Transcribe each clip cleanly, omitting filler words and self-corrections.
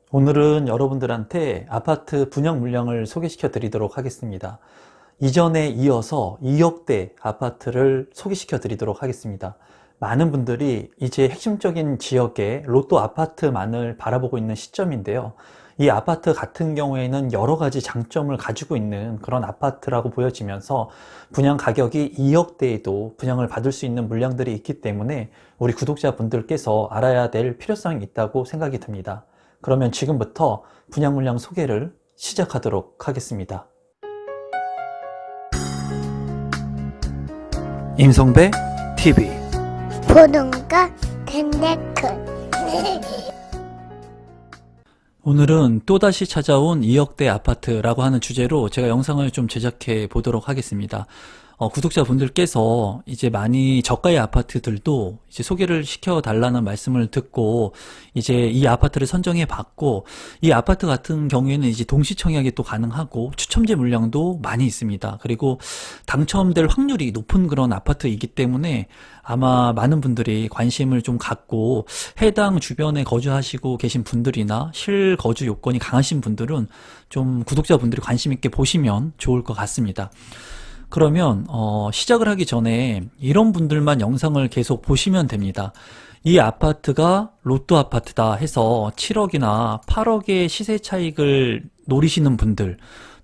오늘은 여러분들한테 아파트 분양 물량을 소개시켜 드리도록 하겠습니다. 이전에 이어서 2억대 아파트를 소개시켜 드리도록 하겠습니다. 많은 분들이 이제 핵심적인 지역의 로또 아파트만을 바라보고 있는 시점인데요. 이 아파트 같은 경우에는 여러 가지 장점을 가지고 있는 그런 아파트라고 보여지면서 분양 가격이 2억대에도 분양을 받을 수 있는 물량들이 있기 때문에 우리 구독자분들께서 알아야 될 필요성이 있다고 생각이 듭니다. 그러면 지금부터 분양 물량 소개를 시작하도록 하겠습니다. 임성배 TV 보동과 덴데크 오늘은 또다시 찾아온 2억대 아파트라고 하는 주제로 제가 영상을 좀 제작해 보도록 하겠습니다. 구독자분들께서 이제 많이 저가의 아파트들도 이제 소개를 시켜달라는 말씀을 듣고 이제 이 아파트를 선정해 봤고, 이 아파트 같은 경우에는 이제 동시 청약이 또 가능하고 추첨제 물량도 많이 있습니다. 그리고 당첨될 확률이 높은 그런 아파트이기 때문에 아마 많은 분들이 관심을 좀 갖고 해당 주변에 거주하시고 계신 분들이나 실거주 요건이 강하신 분들은 좀 구독자분들이 관심 있게 보시면 좋을 것 같습니다. 그러면 시작을 하기 전에 이런 분들만 영상을 계속 보시면 됩니다. 이 아파트가 로또 아파트다 해서 7억이나 8억의 시세 차익을 노리시는 분들,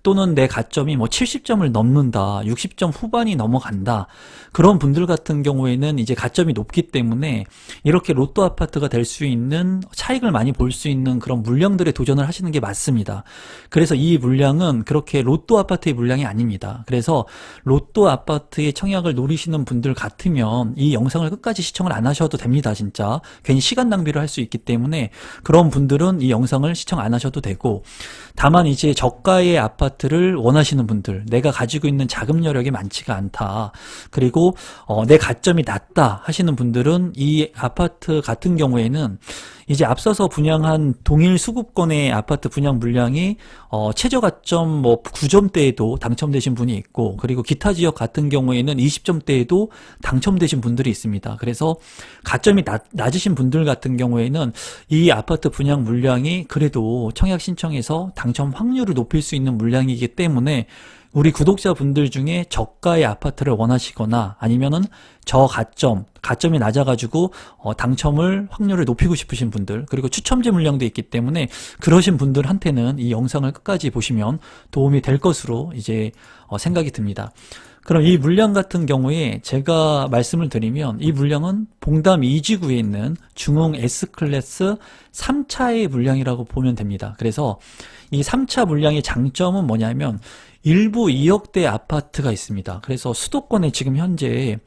또는 내 가점이 뭐 70점을 넘는다, 60점 후반이 넘어간다, 그런 분들 같은 경우에는 이제 가점이 높기 때문에 이렇게 로또 아파트가 될 수 있는, 차익을 많이 볼 수 있는 그런 물량들에 도전을 하시는 게 맞습니다. 그래서 이 물량은 그렇게 로또 아파트의 물량이 아닙니다. 그래서 로또 아파트의 청약을 노리시는 분들 같으면 이 영상을 끝까지 시청을 안 하셔도 됩니다. 진짜 괜히 시간 낭비를 할 수 있기 때문에 그런 분들은 이 영상을 시청 안 하셔도 되고, 다만 이제 저가의 아파트를 원하시는 분들, 내가 가지고 있는 자금 여력이 많지가 않다, 그리고 내 가점이 낮다 하시는 분들은 이 아파트 같은 경우에는 이제 앞서서 분양한 동일 수급권의 아파트 분양 물량이 최저 가점 뭐 9점대에도 당첨되신 분이 있고, 그리고 기타 지역 같은 경우에는 20점대에도 당첨되신 분들이 있습니다. 그래서 가점이 낮으신 분들 같은 경우에는 이 아파트 분양 물량이 그래도 청약 신청해서 당첨 확률을 높일 수 있는 물량이기 때문에 우리 구독자분들 중에 저가의 아파트를 원하시거나 아니면은 가점이 낮아가지고 당첨을 확률을 높이고 싶으신 분들, 그리고 추첨제 물량도 있기 때문에 그러신 분들한테는 이 영상을 끝까지 보시면 도움이 될 것으로 이제 생각이 듭니다. 그럼 이 물량 같은 경우에 제가 말씀을 드리면, 이 물량은 봉담 2지구에 있는 중흥 S클래스 3차의 물량이라고 보면 됩니다. 그래서 이 3차 물량의 장점은 뭐냐면 일부 2억대 아파트가 있습니다. 그래서 수도권에 지금 현재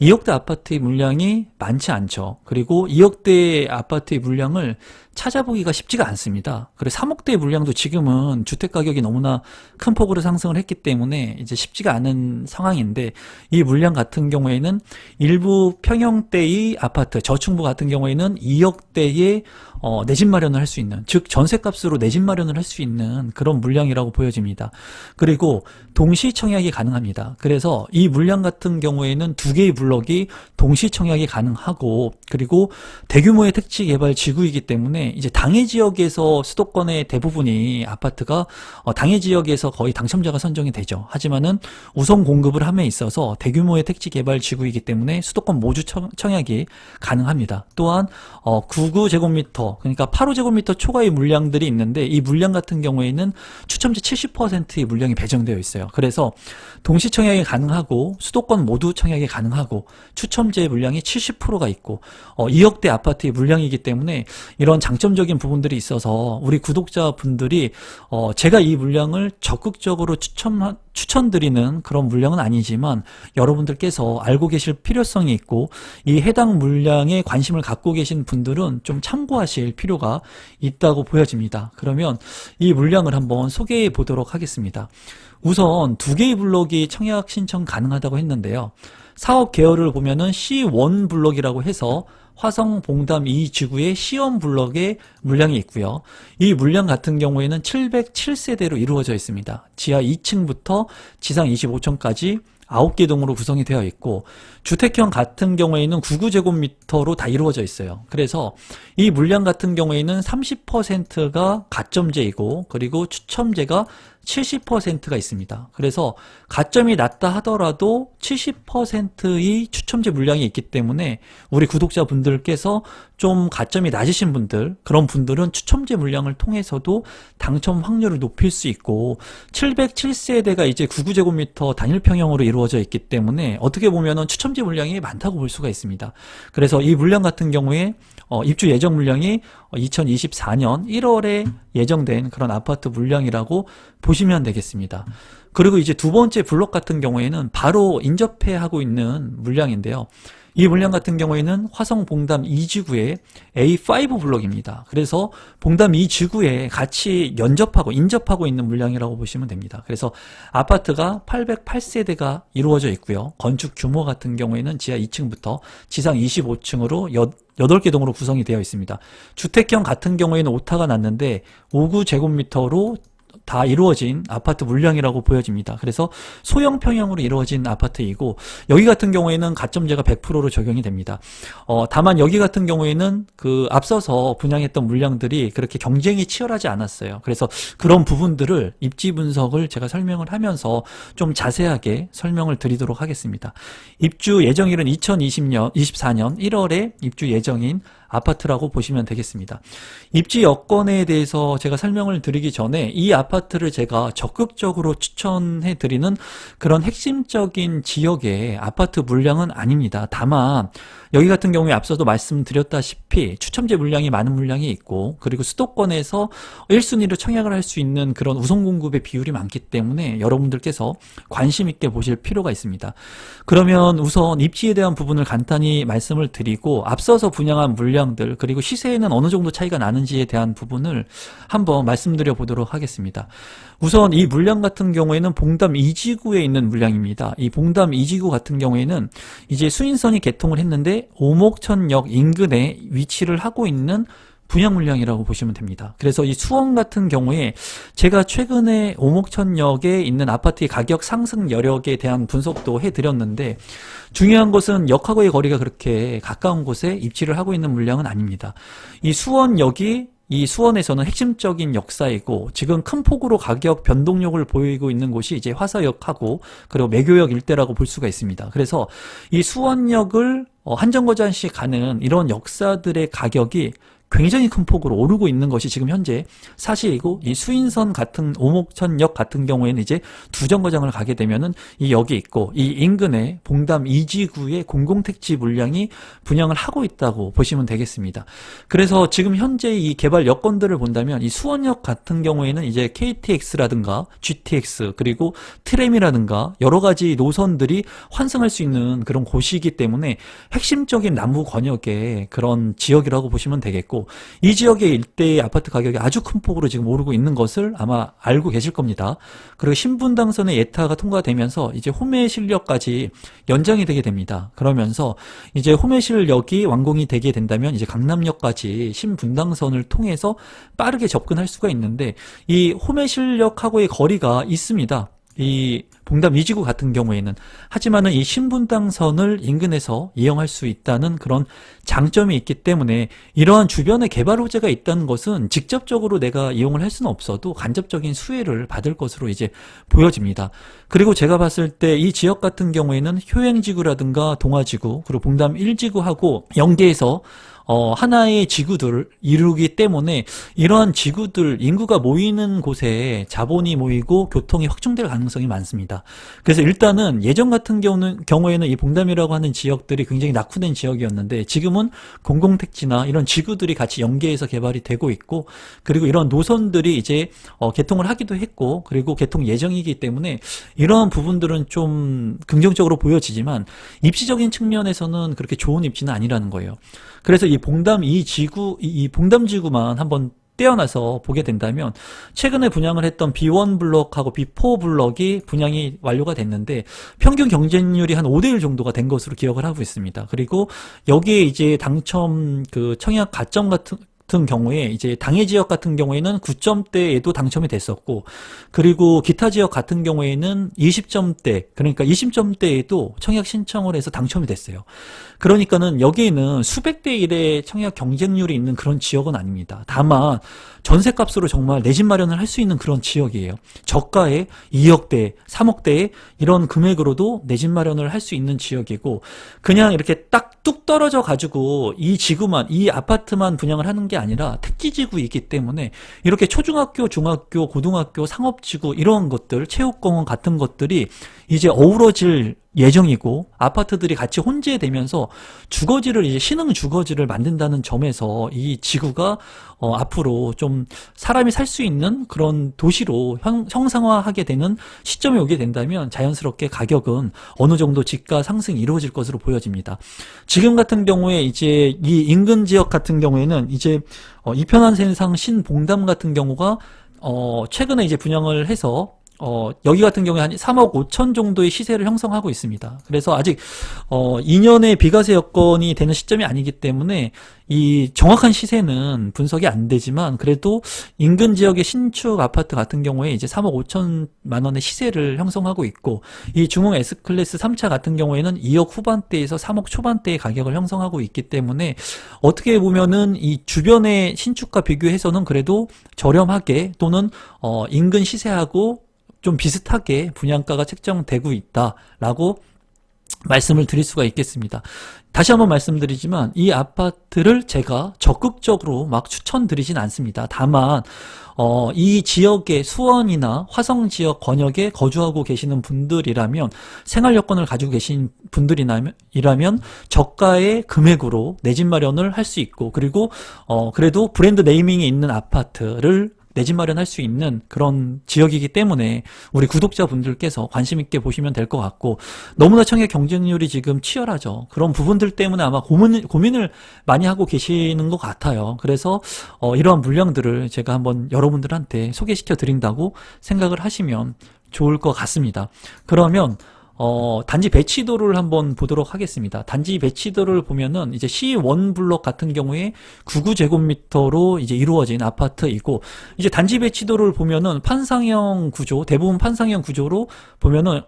2억대 아파트의 물량이 많지 않죠. 그리고 2억대 아파트의 물량을 찾아보기가 쉽지가 않습니다. 그리고 3억대의 물량도 지금은 주택가격이 너무나 큰 폭으로 상승을 했기 때문에 이제 쉽지가 않은 상황인데, 이 물량 같은 경우에는 일부 평형대의 아파트, 저층부 같은 경우에는 2억대의 내 집 마련을 할 수 있는, 즉 전세값으로 내 집 마련을 할 수 있는 그런 물량이라고 보여집니다. 그리고 동시 청약이 가능합니다. 그래서 이 물량 같은 경우에는 두 개의 블록이 동시 청약이 가능하고, 그리고 대규모의 택지 개발 지구이기 때문에 이제 당해 지역에서 수도권의 대부분이 아파트가 당해 지역에서 거의 당첨자가 선정이 되죠. 하지만은 우선 공급을 함에 있어서 대규모의 택지 개발 지구이기 때문에 수도권 모두 청약이 가능합니다. 또한 99제곱미터, 그러니까 85제곱미터 초과의 물량들이 있는데, 이 물량 같은 경우에는 추첨제 70%의 물량이 배정되어 있어요. 그래서 동시 청약이 가능하고 수도권 모두 청약이 가능하고 추첨제 물량이 70%가 있고 2억대 아파트의 물량이기 때문에 이런 장점적인 부분들이 있어서 우리 구독자분들이 제가 이 물량을 적극적으로 추천드리는 그런 물량은 아니지만 여러분들께서 알고 계실 필요성이 있고, 이 해당 물량에 관심을 갖고 계신 분들은 좀 참고하실 필요가 있다고 보여집니다. 그러면 이 물량을 한번 소개해 보도록 하겠습니다. 우선 두 개의 블록이 청약 신청 가능하다고 했는데요. 사업 계열을 보면은 C1 블록이라고 해서 화성 봉담 2지구의 C1 블록의 물량이 있고요. 이 물량 같은 경우에는 707세대로 이루어져 있습니다. 지하 2층부터 지상 25층까지 9개 동으로 구성이 되어 있고 주택형 같은 경우에는 99제곱미터로 다 이루어져 있어요. 그래서 이 물량 같은 경우에는 30%가 가점제이고 그리고 추첨제가 70%가 있습니다. 그래서 가점이 낮다 하더라도 70%의 추첨제 물량이 있기 때문에 우리 구독자분들께서 좀 가점이 낮으신 분들, 그런 분들은 추첨제 물량을 통해서도 당첨 확률을 높일 수 있고 707세대가 이제 99제곱미터 단일평형으로 이루어져 있기 때문에 어떻게 보면은 추첨제 물량이 많다고 볼 수가 있습니다. 그래서 이 물량 같은 경우에 입주 예정 물량이 2024년 1월에 예정된 그런 아파트 물량이라고 보시면 되겠습니다. 그리고 이제 두 번째 블록 같은 경우에는 바로 인접해 하고 있는 물량인데요. 이 물량 같은 경우에는 화성 봉담 2지구의 A5 블록입니다. 그래서 봉담 2지구에 같이 인접하고 있는 물량이라고 보시면 됩니다. 그래서 아파트가 808세대가 이루어져 있고요. 건축 규모 같은 경우에는 지하 2층부터 지상 25층으로 8개 동으로 구성이 되어 있습니다. 주택형 같은 경우에는 오타가 났는데 59제곱미터로 다 이루어진 아파트 물량이라고 보여집니다. 그래서 소형 평형으로 이루어진 아파트이고 여기 같은 경우에는 가점제가 100%로 적용이 됩니다. 다만 여기 같은 경우에는 그 앞서서 분양했던 물량들이 그렇게 경쟁이 치열하지 않았어요. 그래서 그런 부분들을 입지 분석을 제가 설명을 하면서 좀 자세하게 설명을 드리도록 하겠습니다. 입주 예정일은 2024년 1월에 입주 예정인 아파트라고 보시면 되겠습니다. 입지 여건에 대해서 제가 설명을 드리기 전에 이 아파트를 제가 적극적으로 추천해 드리는 그런 핵심적인 지역의 아파트 물량은 아닙니다. 다만 여기 같은 경우에 앞서도 말씀드렸다시피 추첨제 물량이 많은 물량이 있고 그리고 수도권에서 1순위로 청약을 할 수 있는 그런 우선 공급의 비율이 많기 때문에 여러분들께서 관심 있게 보실 필요가 있습니다. 그러면 우선 입지에 대한 부분을 간단히 말씀을 드리고 앞서서 분양한 물량들 그리고 시세에는 어느 정도 차이가 나는지에 대한 부분을 한번 말씀드려 보도록 하겠습니다. 우선 이 물량 같은 경우에는 봉담 2지구에 있는 물량입니다. 이 봉담 2지구 같은 경우에는 이제 수인선이 개통을 했는데 오목천역 인근에 위치를 하고 있는 분양 물량이라고 보시면 됩니다. 그래서 이 수원 같은 경우에 제가 최근에 오목천역에 있는 아파트의 가격 상승 여력에 대한 분석도 해드렸는데 중요한 것은 역하고의 거리가 그렇게 가까운 곳에 입지를 하고 있는 물량은 아닙니다. 이 수원역이 이 수원에서는 핵심적인 역사이고 지금 큰 폭으로 가격 변동력을 보이고 있는 곳이 이제 화서역하고 그리고 매교역 일대라고 볼 수가 있습니다. 그래서 이 수원역을 한정거장시 가는 이런 역사들의 가격이 굉장히 큰 폭으로 오르고 있는 것이 지금 현재 사실이고 이 수인선 같은 오목천역 같은 경우에는 이제 두 정거장을 가게 되면은 이 역이 있고 이 인근에 봉담 2지구의 공공택지 물량이 분양을 하고 있다고 보시면 되겠습니다. 그래서 지금 현재 이 개발 여건들을 본다면 이 수원역 같은 경우에는 이제 KTX라든가 GTX 그리고 트램이라든가 여러 가지 노선들이 환승할 수 있는 그런 곳이기 때문에 핵심적인 남부 권역의 그런 지역이라고 보시면 되겠고 이 지역의 일대의 아파트 가격이 아주 큰 폭으로 지금 오르고 있는 것을 아마 알고 계실 겁니다. 그리고 신분당선의 예타가 통과되면서 이제 호매실역까지 연장이 되게 됩니다. 그러면서 이제 호매실역이 완공이 되게 된다면 이제 강남역까지 신분당선을 통해서 빠르게 접근할 수가 있는데 이 호매실역하고의 거리가 있습니다. 이 봉담 2지구 같은 경우에는 하지만은 이 신분당선을 인근에서 이용할 수 있다는 그런 장점이 있기 때문에 이러한 주변에 개발 호재가 있다는 것은 직접적으로 내가 이용을 할 수는 없어도 간접적인 수혜를 받을 것으로 이제 보여집니다. 그리고 제가 봤을 때 이 지역 같은 경우에는 효행지구라든가 동아지구 그리고 봉담 1지구하고 연계해서 하나의 지구들을 이루기 때문에 이러한 지구들 인구가 모이는 곳에 자본이 모이고 교통이 확충될 가능성이 많습니다. 그래서 일단은 예전 같은 경우에는 이 봉담이라고 하는 지역들이 굉장히 낙후된 지역이었는데 지금은 공공택지나 이런 지구들이 같이 연계해서 개발이 되고 있고 그리고 이런 노선들이 이제 개통을 하기도 했고 그리고 개통 예정이기 때문에 이러한 부분들은 좀 긍정적으로 보여지지만 입지적인 측면에서는 그렇게 좋은 입지는 아니라는 거예요. 그래서 이 봉담 2지구, 이 봉담 지구만 한번 떼어놔서 보게 된다면 최근에 분양을 했던 B1 블럭하고 B4 블럭이 분양이 완료가 됐는데 평균 경쟁률이 한 5대1 정도가 된 것으로 기억을 하고 있습니다. 그리고 여기에 이제 당첨 그 청약 가점 같은 같은 경우에 이제 당해 지역 같은 경우에는 9점대에도 당첨이 됐었고, 그리고 기타 지역 같은 경우에는 20점대, 그러니까 20점대에도 청약 신청을 해서 당첨이 됐어요. 그러니까는 여기에는 수백 대 1의 청약 경쟁률이 있는 그런 지역은 아닙니다. 다만 전세값으로 정말 내 집 마련을 할 수 있는 그런 지역이에요. 저가에 2억대, 3억대 이런 금액으로도 내 집 마련을 할 수 있는 지역이고, 그냥 이렇게 딱 뚝 떨어져 가지고 이 지구만, 이 아파트만 분양을 하는 게 아니라 택지지구이기 때문에 이렇게 초중학교, 중학교, 고등학교, 상업지구 이런 것들, 체육공원 같은 것들이 이제 어우러질 예정이고, 아파트들이 같이 혼재되면서 주거지를, 이제 신흥 주거지를 만든다는 점에서 이 지구가 앞으로 좀 사람이 살 수 있는 그런 도시로 형상화하게 되는 시점에 오게 된다면 자연스럽게 가격은 어느 정도 집가 상승이 이루어질 것으로 보여집니다. 지금 같은 경우에 이제 이 인근 지역 같은 경우에는 이제 이편한 세상 신봉담 같은 경우가 최근에 이제 분양을 해서 여기 같은 경우에 한 3억 5천 정도의 시세를 형성하고 있습니다. 그래서 아직 2년의 비과세 여건이 되는 시점이 아니기 때문에 이 정확한 시세는 분석이 안 되지만, 그래도 인근 지역의 신축 아파트 같은 경우에 이제 3억 5천만 원의 시세를 형성하고 있고, 이 중흥 S클래스 3차 같은 경우에는 2억 후반대에서 3억 초반대의 가격을 형성하고 있기 때문에 어떻게 보면은 이 주변의 신축과 비교해서는 그래도 저렴하게 또는 인근 시세하고 좀 비슷하게 분양가가 책정되고 있다라고 말씀을 드릴 수가 있겠습니다. 다시 한번 말씀드리지만 이 아파트를 제가 적극적으로 막 추천드리진 않습니다. 다만 이 지역의 수원이나 화성 지역 권역에 거주하고 계시는 분들이라면, 생활 여건을 가지고 계신 분들이라면 저가의 금액으로 내 집 마련을 할 수 있고, 그리고 그래도 브랜드 네이밍이 있는 아파트를 내 집 마련할 수 있는 그런 지역이기 때문에 우리 구독자분들께서 관심 있게 보시면 될 것 같고, 너무나 청약 경쟁률이 지금 치열하죠. 그런 부분들 때문에 아마 고민을 많이 하고 계시는 것 같아요. 그래서 이러한 물량들을 제가 한번 여러분들한테 소개시켜 드린다고 생각을 하시면 좋을 것 같습니다. 그러면 단지 배치도를 한번 보도록 하겠습니다. 단지 배치도를 보면은 이제 C1 블록 같은 경우에 99제곱미터로 이제 이루어진 아파트이고, 이제 단지 배치도를 보면은 판상형 구조, 대부분 판상형 구조로 보면은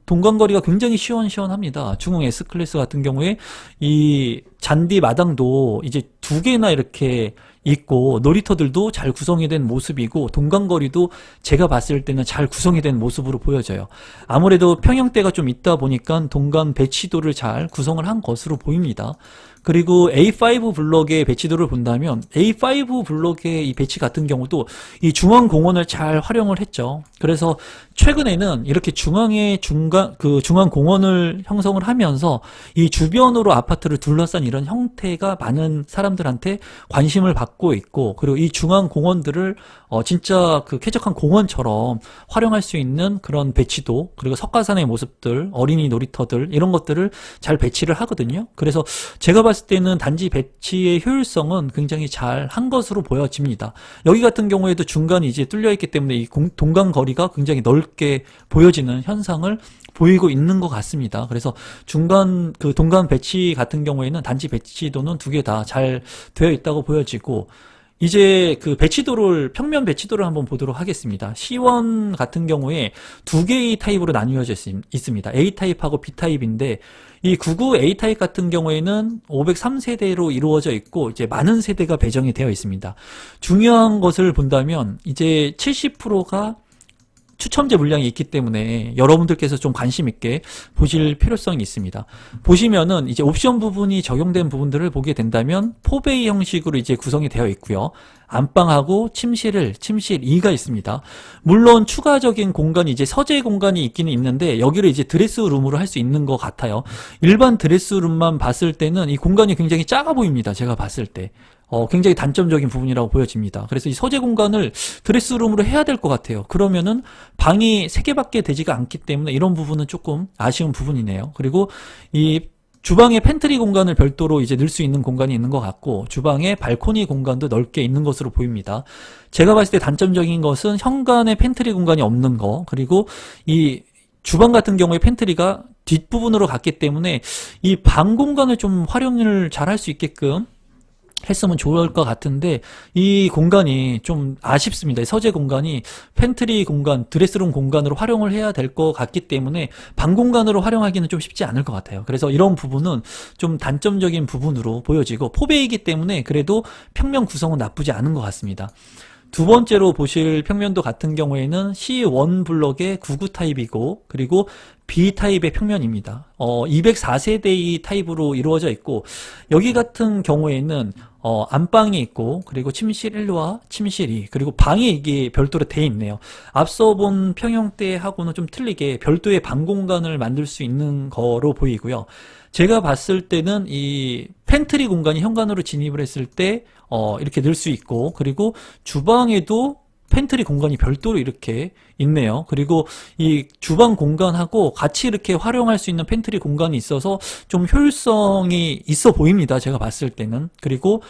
동간거리가 굉장히 시원시원합니다. 중흥 S클래스 같은 경우에 이 잔디 마당도 이제 2개나 이렇게 있고, 놀이터들도 잘 구성이 된 모습이고, 동간거리도 제가 봤을 때는 잘 구성이 된 모습으로 보여져요. 아무래도 평형대가 좀 있다 보니까 동간 배치도를 잘 구성을 한 것으로 보입니다. 그리고 A5 블럭의 배치도를 본다면 A5 블럭의 이 배치 같은 경우도 이 중앙공원을 잘 활용을 했죠. 그래서 최근에는 이렇게 중앙 공원을 형성을 하면서 이 주변으로 아파트를 둘러싼 이런 형태가 많은 사람들한테 관심을 받고 있고, 그리고 이 중앙 공원들을 진짜 그 쾌적한 공원처럼 활용할 수 있는 그런 배치도, 그리고 석가산의 모습들, 어린이 놀이터들 이런 것들을 잘 배치를 하거든요. 그래서 제가 봤을 때는 단지 배치의 효율성은 굉장히 잘 한 것으로 보여집니다. 여기 같은 경우에도 중간이 이제 뚫려 있기 때문에 이 동간 거리가 굉장히 넓게 보여지는 현상을 보이고 있는 것 같습니다. 그래서 동간 배치 같은 경우에는 단지 배치도는 2개 다 잘 되어 있다고 보여지고, 이제 그 평면 배치도를 한번 보도록 하겠습니다. C1 같은 경우에 2개의 타입으로 나뉘어져 있습니다. A타입하고 B타입인데, 이 99 A타입 같은 경우에는 503세대로 이루어져 있고, 이제 많은 세대가 배정이 되어 있습니다. 중요한 것을 본다면, 이제 70%가 추첨제 물량이 있기 때문에 여러분들께서 좀 관심 있게 보실 필요성이 있습니다. 보시면은 이제 옵션 부분이 적용된 부분들을 보게 된다면 포베이 형식으로 이제 구성이 되어 있고요. 안방하고 침실 2가 있습니다. 물론 추가적인 공간이 이제 서재 공간이 있기는 있는데, 여기를 이제 드레스룸으로 할 수 있는 것 같아요. 일반 드레스룸만 봤을 때는 이 공간이 굉장히 작아 보입니다. 제가 봤을 때. 굉장히 단점적인 부분이라고 보여집니다. 그래서 이 서재 공간을 드레스룸으로 해야 될 것 같아요. 그러면은 방이 3개밖에 되지가 않기 때문에 이런 부분은 조금 아쉬운 부분이네요. 그리고 이 주방에 팬트리 공간을 별도로 이제 넣을 수 있는 공간이 있는 것 같고, 주방에 발코니 공간도 넓게 있는 것으로 보입니다. 제가 봤을 때 단점적인 것은 현관에 팬트리 공간이 없는 거, 그리고 이 주방 같은 경우에 팬트리가 뒷부분으로 갔기 때문에 이 방 공간을 좀 활용을 잘 할 수 있게끔 했으면 좋을 것 같은데 이 공간이 좀 아쉽습니다. 이 서재 공간이 팬트리 공간, 드레스룸 공간으로 활용을 해야 될 것 같기 때문에 방 공간으로 활용하기는 좀 쉽지 않을 것 같아요. 그래서 이런 부분은 좀 단점적인 부분으로 보여지고 포베이기 때문에 그래도 평면 구성은 나쁘지 않은 것 같습니다. 두 번째로 보실 평면도 같은 경우에는 C1 블럭의 99 타입이고 그리고 B 타입의 평면입니다. 204세대의 타입으로 이루어져 있고 여기 같은 경우에는 안방이 있고 그리고 침실 1와 침실 2 그리고 방이 이게 별도로 돼 있네요. 앞서 본 평형대하고는 좀 틀리게 별도의 방 공간을 만들 수 있는 거로 보이고요. 제가 봤을 때는 이 팬트리 공간이 현관으로 진입을 했을 때 이렇게 넣을 수 있고 그리고 주방에도 팬트리 공간이 별도로 이렇게 있네요. 그리고 이 주방 공간하고 같이 이렇게 활용할 수 있는 팬트리 공간이 있어서 좀 효율성이 있어 보입니다. 제가 봤을 때는. 그리고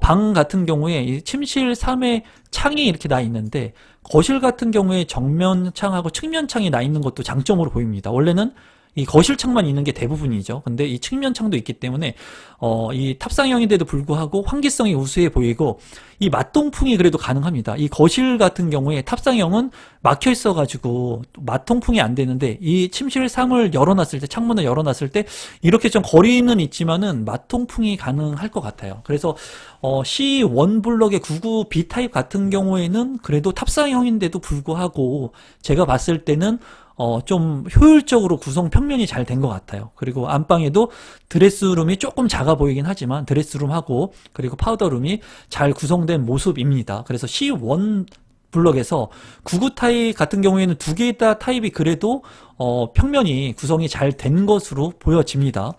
방 같은 경우에 이 침실 3에 창이 이렇게 나 있는데 거실 같은 경우에 정면 창하고 측면 창이 나 있는 것도 장점으로 보입니다. 원래는 이 거실 창만 있는 게 대부분이죠. 근데 이 측면 창도 있기 때문에 이 탑상형인데도 불구하고 환기성이 우수해 보이고 이 맞통풍이 그래도 가능합니다. 이 거실 같은 경우에 탑상형은 막혀 있어 가지고 맞통풍이 안 되는데 이 침실 3을 열어놨을 때 창문을 열어놨을 때 이렇게 좀 거리는 있지만은 맞통풍이 가능할 것 같아요. 그래서 C1 블럭의 99 B 타입 같은 경우에는 그래도 탑상형인데도 불구하고 제가 봤을 때는 좀 효율적으로 구성 평면이 잘 된 것 같아요. 그리고 안방에도 드레스룸이 조금 작아 보이긴 하지만 드레스룸하고 그리고 파우더룸이 잘 구성된 모습입니다. 그래서 C1 블럭에서 99 타입 같은 경우에는 두 개의 타입이 그래도 평면이 구성이 잘 된 것으로 보여집니다.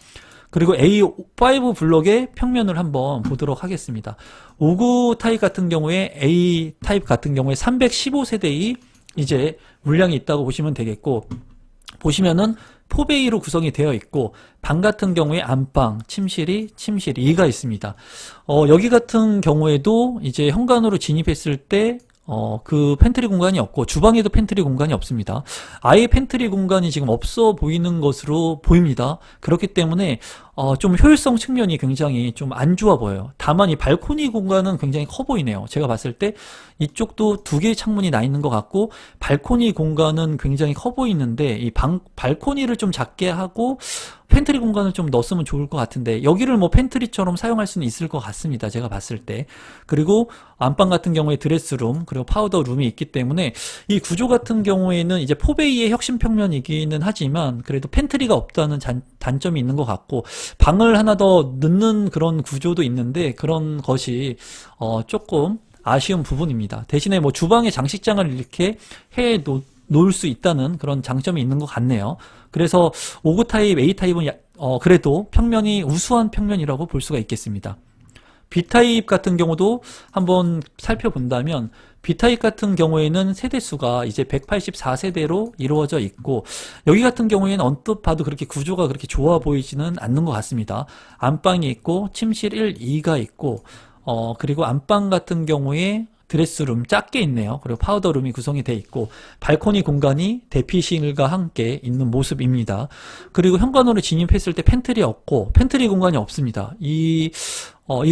그리고 A5 블럭의 평면을 한번 보도록 하겠습니다. 59 타입 같은 경우에 A 타입 같은 경우에 315세대의 이제 물량이 있다고 보시면 되겠고 보시면은 포베이로 구성이 되어 있고 방 같은 경우에 안방, 침실 2가 있습니다. 여기 같은 경우에도 이제 현관으로 진입했을 때 그 팬트리 공간이 없고 주방에도 팬트리 공간이 없습니다. 아예 팬트리 공간이 지금 없어 보이는 것으로 보입니다. 그렇기 때문에 좀 효율성 측면이 굉장히 좀 안 좋아 보여요. 다만 이 발코니 공간은 굉장히 커 보이네요. 제가 봤을 때 이쪽도 두 개의 창문이 나 있는 것 같고 발코니 공간은 굉장히 커 보이는데 이 발코니를 좀 작게 하고 팬트리 공간을 좀 넣었으면 좋을 것 같은데 여기를 뭐 팬트리처럼 사용할 수는 있을 것 같습니다. 제가 봤을 때. 그리고 안방 같은 경우에 드레스룸 그리고 파우더룸이 있기 때문에 이 구조 같은 경우에는 이제 포베이의 혁신 평면이기는 하지만 그래도 팬트리가 없다는 단점이 있는 것 같고 방을 하나 더 넣는 그런 구조도 있는데 그런 것이 조금 아쉬운 부분입니다. 대신에 뭐 주방에 장식장을 이렇게 해 놓을 수 있다는 그런 장점이 있는 것 같네요. 그래서 59 타입, A 타입은 그래도 평면이 우수한 평면이라고 볼 수가 있겠습니다. B타입 같은 경우도 한번 살펴본다면 B타입 같은 경우에는 세대수가 이제 184세대로 이루어져 있고 여기 같은 경우에는 언뜻 봐도 그렇게 구조가 그렇게 좋아 보이지는 않는 것 같습니다. 안방이 있고 침실 1, 2가 있고 그리고 안방 같은 경우에 드레스룸 작게 있네요. 그리고 파우더룸이 구성이 돼 있고 발코니 공간이 대피실과 함께 있는 모습입니다. 그리고 현관으로 진입했을 때 팬트리 없고 팬트리 공간이 없습니다. 이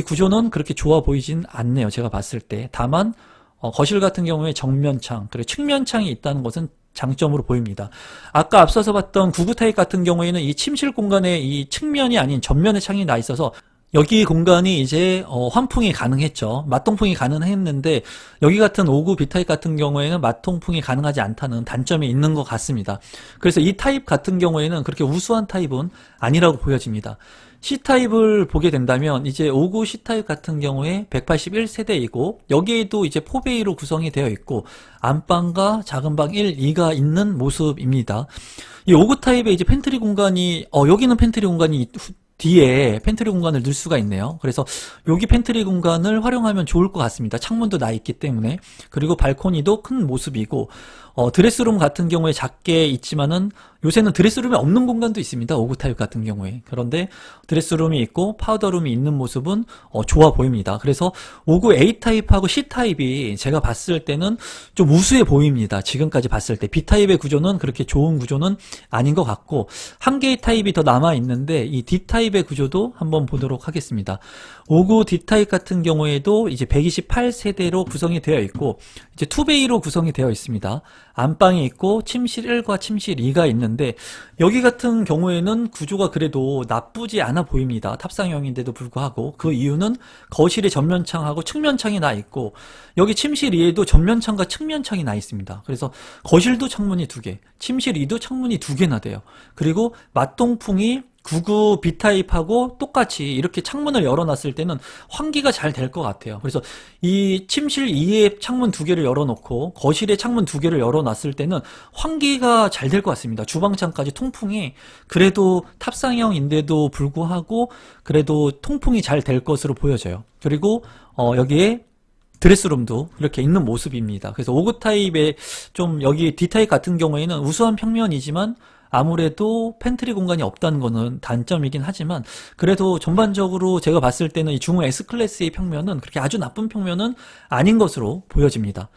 구조는 그렇게 좋아 보이진 않네요. 제가 봤을 때. 다만 거실 같은 경우에 정면창 그리고 측면창이 있다는 것은 장점으로 보입니다. 아까 앞서서 봤던 99 타입 같은 경우에는 이 침실 공간에 이 측면이 아닌 전면에 창이 나 있어서 여기 공간이 이제 환풍이 가능했죠. 맞통풍이 가능했는데 여기 같은 59 B타입 같은 경우에는 맞통풍이 가능하지 않다는 단점이 있는 것 같습니다. 그래서 이 타입 같은 경우에는 그렇게 우수한 타입은 아니라고 보여집니다. C타입을 보게 된다면 이제 59 C타입 같은 경우에 181세대이고 여기에도 이제 포베이로 구성이 되어 있고 안방과 작은 방 1, 2가 있는 모습입니다. 이 59 타입의 이제 팬트리 공간이 여기는 팬트리 공간이 뒤에 팬트리 공간을 넣을 수가 있네요. 그래서 여기 팬트리 공간을 활용하면 좋을 것 같습니다. 창문도 나 있기 때문에. 그리고 발코니도 큰 모습이고 드레스룸 같은 경우에 작게 있지만은 요새는 드레스룸이 없는 공간도 있습니다. 59 타입 같은 경우에. 그런데 드레스룸이 있고 파우더룸이 있는 모습은 좋아 보입니다. 그래서 59 A 타입하고 C 타입이 제가 봤을 때는 좀 우수해 보입니다. 지금까지 봤을 때 B 타입의 구조는 그렇게 좋은 구조는 아닌 것 같고 한 개의 타입이 더 남아 있는데 이 D 타입 D타입의 구조도 한번 보도록 하겠습니다. 59 D타입 같은 경우에도 이제 128세대로 구성이 되어 있고, 이제 2베이로 구성이 되어 있습니다. 안방이 있고, 침실 1과 침실 2가 있는데, 여기 같은 경우에는 구조가 그래도 나쁘지 않아 보입니다. 탑상형인데도 불구하고. 그 이유는 거실에 전면창하고 측면창이 나 있고, 여기 침실 2에도 전면창과 측면창이 나 있습니다. 그래서 거실도 창문이 2개, 침실 2도 창문이 2개나 돼요. 그리고 맞동풍이 99 B타입하고 똑같이 이렇게 창문을 열어놨을 때는 환기가 잘 될 것 같아요. 그래서 이 침실 2에 창문 2개를 열어놓고 거실에 창문 2개를 열어놨을 때는 환기가 잘 될 것 같습니다. 주방창까지 통풍이 그래도 탑상형인데도 불구하고 그래도 통풍이 잘 될 것으로 보여져요. 그리고 여기에 드레스룸도 이렇게 있는 모습입니다. 그래서 59 타입의 좀 여기 D타입 같은 경우에는 우수한 평면이지만 아무래도 팬트리 공간이 없다는 거는 단점이긴 하지만 그래도 전반적으로 제가 봤을 때는 이 중흥 S클래스의 평면은 그렇게 아주 나쁜 평면은 아닌 것으로 보여집니다.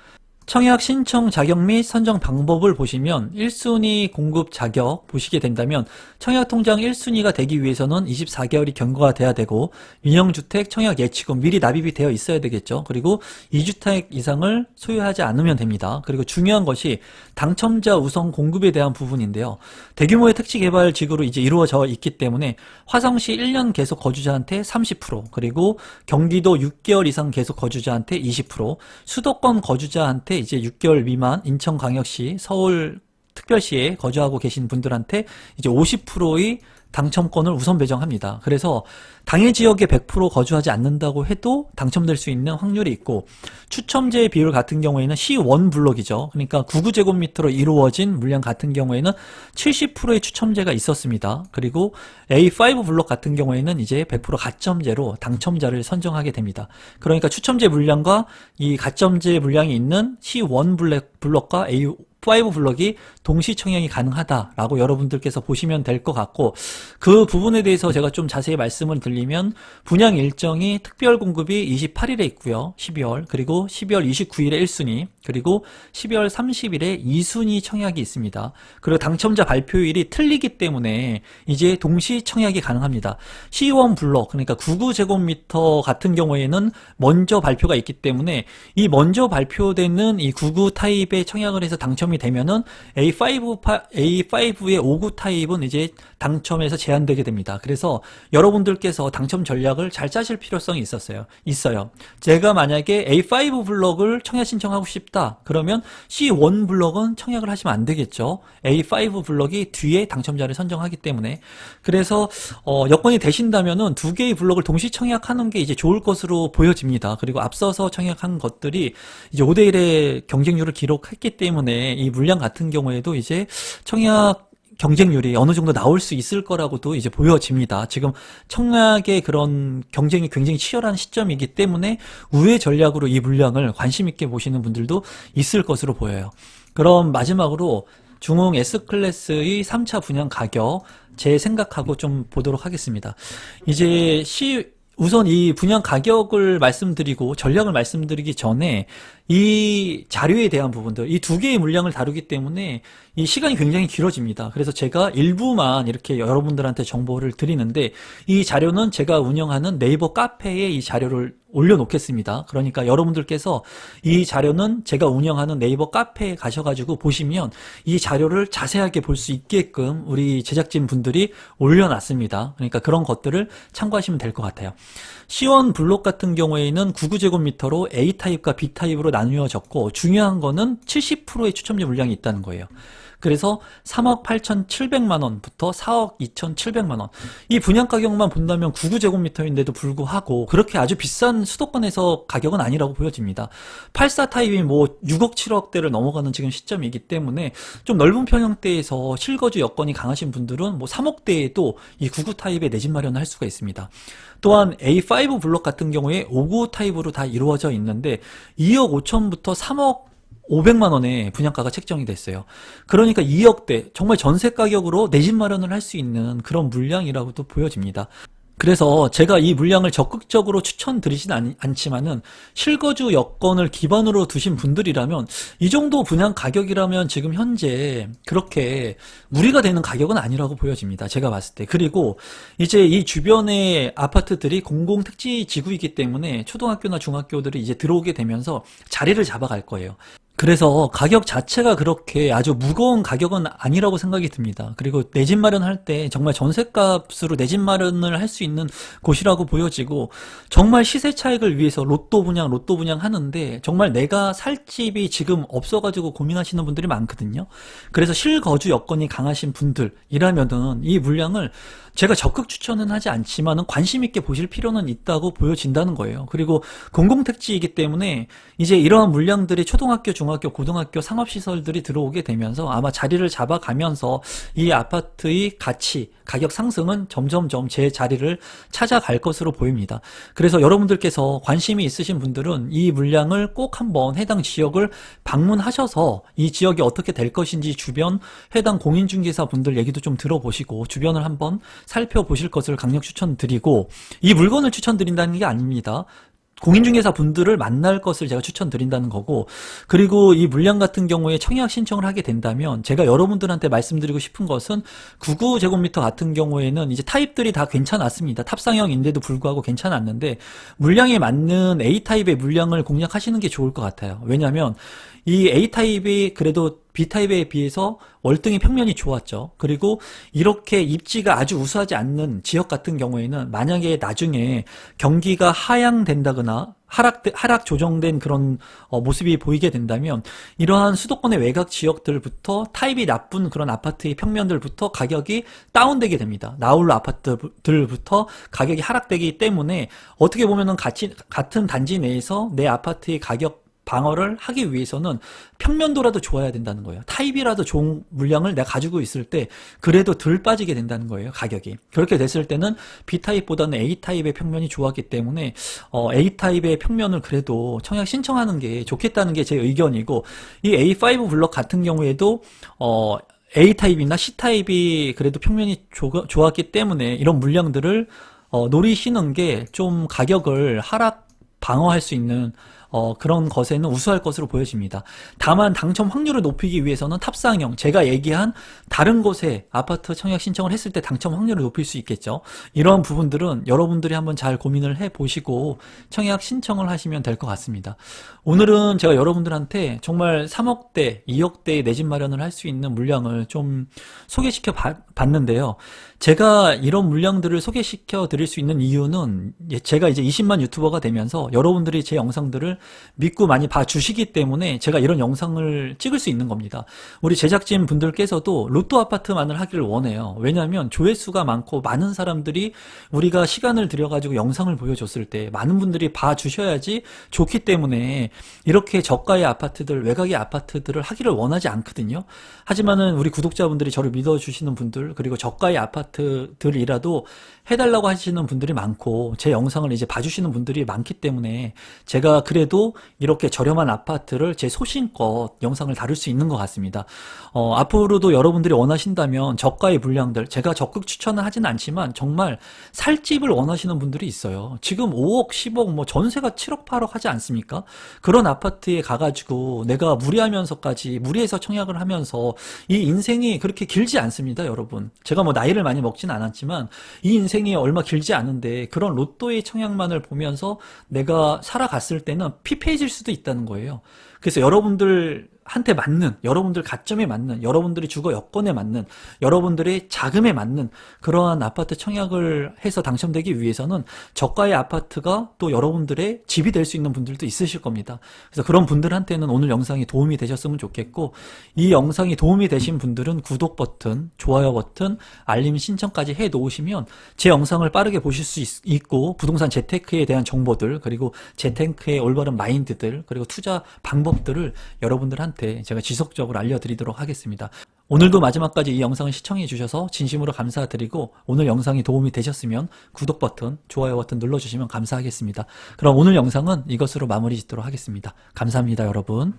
청약 신청 자격 및 선정 방법을 보시면 1순위 공급 자격 보시게 된다면 청약 통장 1순위가 되기 위해서는 24개월이 경과가 돼야 되고 민영주택 청약 예치금 미리 납입이 되어 있어야 되겠죠. 그리고 2주택 이상을 소유하지 않으면 됩니다. 그리고 중요한 것이 당첨자 우선 공급에 대한 부분인데요. 대규모의 택지개발지구로 이제 이루어져 있기 때문에 화성시 1년 계속 거주자한테 30%, 그리고 경기도 6개월 이상 계속 거주자한테 20%, 수도권 거주자한테 이제 6개월 미만 인천광역시, 서울 특별시에 거주하고 계신 분들한테 이제 50%의 당첨권을 우선 배정합니다. 그래서 당해 지역에 100% 거주하지 않는다고 해도 당첨될 수 있는 확률이 있고, 추첨제 비율 같은 경우에는 C1 블록이죠. 그러니까 99제곱미터로 이루어진 물량 같은 경우에는 70%의 추첨제가 있었습니다. 그리고 A5 블록 같은 경우에는 이제 100% 가점제로 당첨자를 선정하게 됩니다. 그러니까 추첨제 물량과 이 가점제 물량이 있는 C1 블록과 A5 블록이 동시 청약이 가능하다라고 여러분들께서 보시면 될 것 같고, 그 부분에 대해서 제가 좀 자세히 말씀을 드리면 분양 일정이 특별 공급이 28일에 있고요. 12월, 그리고 12월 29일에 1순위, 그리고 12월 30일에 2순위 청약이 있습니다. 그리고 당첨자 발표일이 틀리기 때문에 이제 동시 청약이 가능합니다. C1 블록, 그러니까 99제곱미터 같은 경우에는 먼저 발표가 있기 때문에 이 먼저 발표되는 이 99 타입의 청약을 해서 당첨이 되면은 A5의 59 타입은 이제 당첨에서 제한되게 됩니다. 그래서 여러분들께서 당첨 전략을 잘 짜실 필요성이 있어요. 제가 만약에 A5 블록을 청약 신청하고 싶다 그러면 C1 블록은 청약을 하시면 안 되겠죠. A5 블록이 뒤에 당첨자를 선정하기 때문에. 그래서 여건이 되신다면은 두 개의 블록을 동시 청약하는 게 이제 좋을 것으로 보여집니다. 그리고 앞서서 청약한 것들이 이제 5대1의 경쟁률을 기록했기 때문에 이 물량 같은 경우에도 이제 청약 경쟁률이 어느 정도 나올 수 있을 거라고도 이제 보여집니다. 지금 청약의 그런 경쟁이 굉장히 치열한 시점이기 때문에 우회 전략으로 이 물량을 관심 있게 보시는 분들도 있을 것으로 보여요. 그럼 마지막으로 중흥 S클래스의 3차 분양 가격 제 생각하고 좀 보도록 하겠습니다. 이제 우선 이 분양 가격을 말씀드리고 전략을 말씀드리기 전에 이 자료에 대한 부분들, 이 두 개의 물량을 다루기 때문에 이 시간이 굉장히 길어집니다. 그래서 제가 일부만 이렇게 여러분들한테 정보를 드리는데, 이 자료는 제가 운영하는 네이버 카페에 이 자료를 올려놓겠습니다. 그러니까 여러분들께서 이 자료는 제가 운영하는 네이버 카페에 가셔가지고 보시면 이 자료를 자세하게 볼 수 있게끔 우리 제작진 분들이 올려놨습니다. 그러니까 그런 것들을 참고하시면 될 것 같아요. C1 블록 같은 경우에는 99제곱미터로 A타입과 B타입으로 나누어졌고, 중요한 거는 70%의 추첨제 물량이 있다는 거예요. 그래서 3억 8,700만 원부터 4억 2,700만 원. 이 분양 가격만 본다면 99제곱미터인데도 불구하고 그렇게 아주 비싼 수도권에서 가격은 아니라고 보여집니다. 84 타입이 뭐 6억 7억대를 넘어가는 지금 시점이기 때문에 좀 넓은 평형대에서 실거주 여건이 강하신 분들은 뭐 3억대에도 이 99 타입의 내 집 마련을 할 수가 있습니다. 또한 A5 블록 같은 경우에 59 타입으로 다 이루어져 있는데 2억 5천부터 3억 500만 원의 분양가가 책정이 됐어요. 그러니까 2억대, 정말 전세 가격으로 내 집 마련을 할 수 있는 그런 물량이라고도 보여집니다. 그래서 제가 이 물량을 적극적으로 추천드리진 않지만은 실거주 여건을 기반으로 두신 분들이라면 이 정도 분양 가격이라면 지금 현재 그렇게 무리가 되는 가격은 아니라고 보여집니다. 제가 봤을 때. 그리고 이제 이 주변의 아파트들이 공공택지 지구이기 때문에 초등학교나 중학교들이 이제 들어오게 되면서 자리를 잡아갈 거예요. 그래서 가격 자체가 그렇게 아주 무거운 가격은 아니라고 생각이 듭니다. 그리고 내 집 마련할 때 정말 전셋값으로 내 집 마련을 할 수 있는 곳이라고 보여지고, 정말 시세 차익을 위해서 로또 분양 하는데 정말 내가 살 집이 지금 없어가지고 고민하시는 분들이 많거든요. 그래서 실거주 여건이 강하신 분들이라면은 이 물량을 제가 적극 추천은 하지 않지만은 관심 있게 보실 필요는 있다고 보여진다는 거예요. 그리고 공공택지이기 때문에 이제 이러한 물량들이 초등학교, 중학교, 고등학교 상업시설들이 들어오게 되면서 아마 자리를 잡아가면서 이 아파트의 가치, 가격 상승은 점점점 제 자리를 찾아갈 것으로 보입니다. 그래서 여러분들께서 관심이 있으신 분들은 이 물량을 꼭 한번 해당 지역을 방문하셔서 이 지역이 어떻게 될 것인지 주변 해당 공인중개사 분들 얘기도 좀 들어보시고 주변을 한번 살펴보실 것을 강력 추천드리고, 이 물건을 추천드린다는 게 아닙니다. 공인중개사 분들을 만날 것을 제가 추천드린다는 거고, 그리고 이 물량 같은 경우에 청약 신청을 하게 된다면 제가 여러분들한테 말씀드리고 싶은 것은 99제곱미터 같은 경우에는 이제 타입들이 다 괜찮았습니다. 탑상형인데도 불구하고 괜찮았는데 물량에 맞는 A타입의 물량을 공략하시는 게 좋을 것 같아요. 왜냐하면 이 A타입이 그래도 B타입에 비해서 월등히 평면이 좋았죠. 그리고 이렇게 입지가 아주 우수하지 않는 지역 같은 경우에는 만약에 나중에 경기가 하향된다거나 하락 조정된 그런 모습이 보이게 된다면 이러한 수도권의 외곽 지역들부터 타입이 나쁜 그런 아파트의 평면들부터 가격이 다운되게 됩니다. 나홀로 아파트들부터 가격이 하락되기 때문에 어떻게 보면은 같은 단지 내에서 내 아파트의 가격 방어를 하기 위해서는 평면도라도 좋아야 된다는 거예요. 타입이라도 좋은 물량을 내가 가지고 있을 때 그래도 덜 빠지게 된다는 거예요, 가격이. 그렇게 됐을 때는 B타입보다는 A타입의 평면이 좋았기 때문에 A타입의 평면을 그래도 청약 신청하는 게 좋겠다는 게 제 의견이고, 이 A5 블럭 같은 경우에도 A타입이나 C타입이 그래도 평면이 좋았기 때문에 이런 물량들을 노리시는 게 좀 가격을 하락 방어할 수 있는 그런 것에는 우수할 것으로 보여집니다. 다만 당첨 확률을 높이기 위해서는 탑상형, 제가 얘기한 다른 곳에 아파트 청약 신청을 했을 때 당첨 확률을 높일 수 있겠죠. 이런 부분들은 여러분들이 한번 잘 고민을 해보시고 청약 신청을 하시면 될 것 같습니다. 오늘은 제가 여러분들한테 정말 3억대, 2억대의 내 집 마련을 할 수 있는 물량을 좀 소개시켜 봤는데요. 제가 이런 물량들을 소개시켜 드릴 수 있는 이유는 제가 이제 20만 유튜버가 되면서 여러분들이 제 영상들을 믿고 많이 봐주시기 때문에 제가 이런 영상을 찍을 수 있는 겁니다. 우리 제작진 분들께서도 로또 아파트만을 하기를 원해요. 왜냐하면 조회수가 많고 많은 사람들이 우리가 시간을 들여가지고 영상을 보여줬을 때 많은 분들이 봐주셔야지 좋기 때문에 이렇게 저가의 아파트들, 외곽의 아파트들을 하기를 원하지 않거든요. 하지만은 우리 구독자분들이 저를 믿어주시는 분들, 그리고 저가의 아파트들이라도 해달라고 하시는 분들이 많고 제 영상을 이제 봐주시는 분들이 많기 때문에 제가 그래도 이렇게 저렴한 아파트를 제 소신껏 영상을 다룰 수 있는 것 같습니다. 앞으로도 여러분들이 원하신다면 저가의 물량들, 제가 적극 추천은 하진 않지만 정말 살 집을 원하시는 분들이 있어요. 지금 5억, 10억, 뭐 전세가 7억, 8억 하지 않습니까? 그런 아파트에 가가지고 내가 무리해서 청약을 하면서 이 인생이 그렇게 길지 않습니다, 여러분. 제가 뭐 나이를 많이 먹진 않았지만 이 인생이 얼마 길지 않은데 그런 로또의 청약만을 보면서 내가 살아갔을 때는 피폐해질 수도 있다는 거예요. 그래서 여러분들한테 맞는, 여러분들 가점에 맞는, 여러분들의 주거 여건에 맞는, 여러분들의 자금에 맞는 그러한 아파트 청약을 해서 당첨되기 위해서는 저가의 아파트가 또 여러분들의 집이 될 수 있는 분들도 있으실 겁니다. 그래서 그런 분들한테는 오늘 영상이 도움이 되셨으면 좋겠고, 이 영상이 도움이 되신 분들은 구독 버튼, 좋아요 버튼, 알림 신청까지 해 놓으시면 제 영상을 빠르게 보실 수 있고, 부동산 재테크에 대한 정보들, 그리고 재테크의 올바른 마인드들, 그리고 투자 방법들을 여러분들한테 제가 지속적으로 알려드리도록 하겠습니다. 오늘도 마지막까지 이 영상을 시청해 주셔서 진심으로 감사드리고, 오늘 영상이 도움이 되셨으면 구독 버튼, 좋아요 버튼 눌러주시면 감사하겠습니다. 그럼 오늘 영상은 이것으로 마무리 짓도록 하겠습니다. 감사합니다, 여러분.